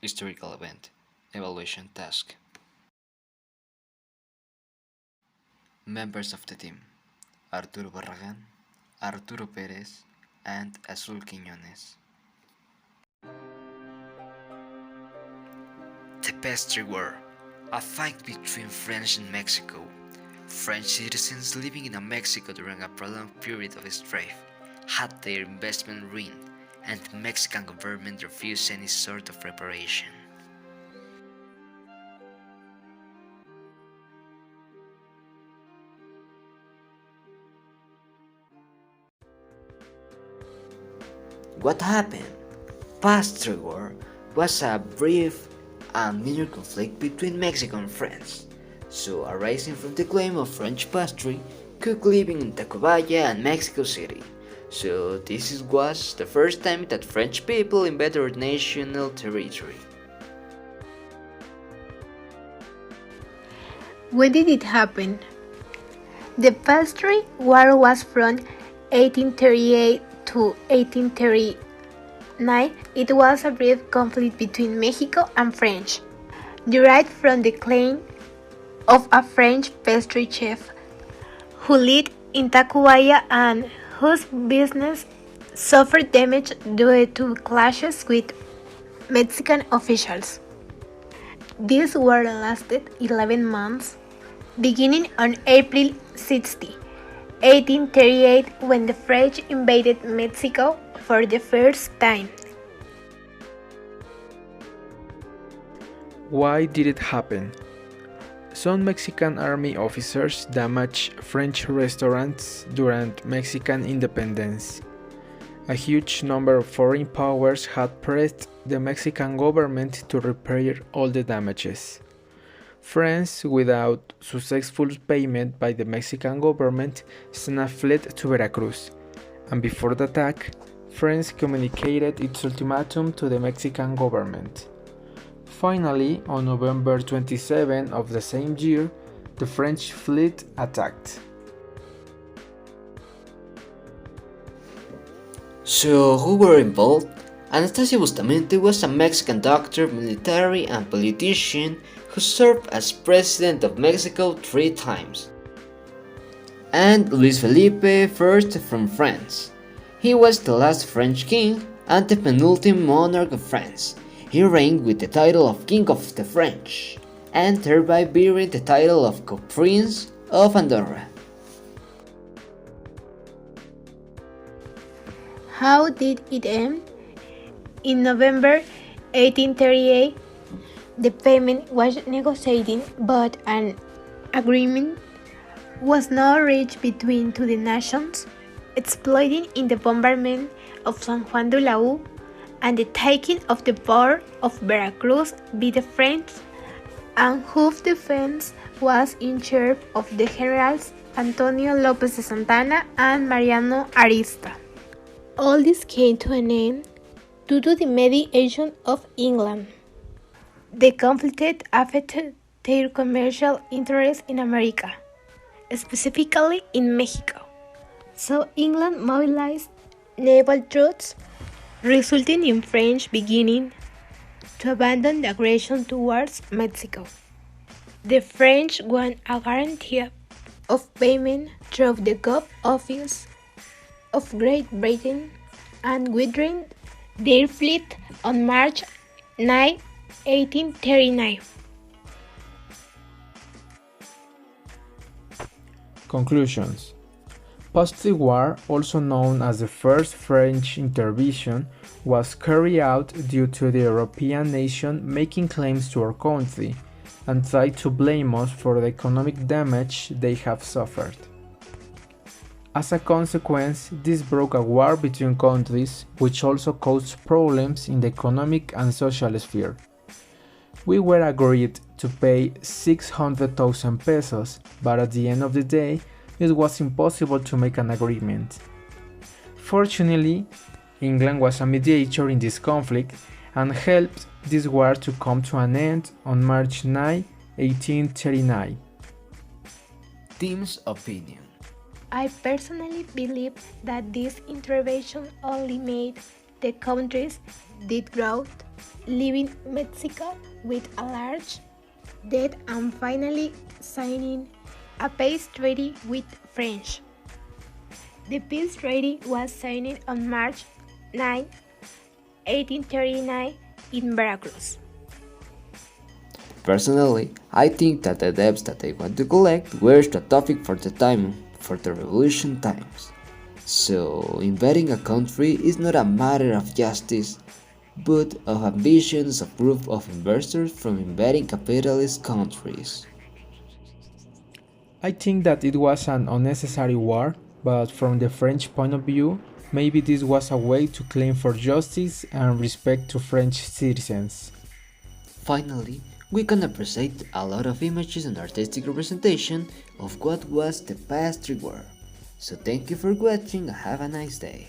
Historical event. Evaluation task. Members of the team: Arturo Barragán, Arturo Pérez, and Azul Quiñones. The Pastry War, a fight between French and Mexico. French citizens living in Mexico during a prolonged period of strife had their investment ruined, and the Mexican government refused any sort of reparation. What happened? Pastry War was a brief and minor conflict between Mexico and France, so arising from the claim of French pastry cook living in Tacubaya and Mexico City. So was the first time that French people invaded our national territory. When did it happen? The Pastry War was from 1838 to 1839. It was a brief conflict between Mexico and French, derived from the claim of a French pastry chef who lived in Tacubaya and whose business suffered damage due to clashes with Mexican officials. This war lasted 11 months, beginning on April 60, 1838, when the French invaded Mexico for the first time. Why did it happen? Some Mexican army officers damaged French restaurants during Mexican independence. A huge number of foreign powers had pressed the Mexican government to repair all the damages. France, without successful payment by the Mexican government, sent a fleet to Veracruz, and before the attack, France communicated its ultimatum to the Mexican government. Finally, on November 27 of the same year, the French fleet attacked. So, who were involved? Anastasia Bustamante was a Mexican doctor, military, and politician who served as president of Mexico 3 times. And Luis Felipe I from France. He was the last French king and the penultimate monarch of France. He reigned with the title of King of the French, and thereby bearing the title of Prince of Andorra. How did it end? In November 1838, the payment was negotiated, but an agreement was not reached between the nations, exploiting in the bombardment of San Juan de la U and the taking of the port of Veracruz by the French, and whose defense was in charge of the generals Antonio López de Santana and Mariano Arista. All this came to an end due to the mediation of England. The conflict affected their commercial interests in America, specifically in Mexico. So England mobilized naval troops, resulting in French beginning to abandon the aggression towards Mexico. The French won a guarantee of payment through the Gulf Office of Great Britain and withdrew their fleet on March 9, 1839. Conclusions. Pastry War, also known as the First French Intervention, was carried out due to the European nation making claims to our country and tried to blame us for the economic damage they have suffered. As a consequence, this broke a war between countries, which also caused problems in the economic and social sphere. We were agreed to pay 600,000 pesos, but at the end of the day, it was impossible to make an agreement. Fortunately, England was a mediator in this conflict and helped this war to come to an end on March 9, 1839. Team's opinion. I personally believe that this intervention only made the countries did grow, leaving Mexico with a large debt and finally signing a peace treaty with France. The peace treaty was signed on March 9, 1839 in Veracruz. Personally, I think that the debts that they want to collect were the topic for the time, for the revolution times. So, invading a country is not a matter of justice, but of ambitions of group of investors from invading capitalist countries. I think that it was an unnecessary war, but from the French point of view, maybe this was a way to claim for justice and respect to French citizens. Finally, we can appreciate a lot of images and artistic representation of what was the Pastry War. So thank you for watching and have a nice day.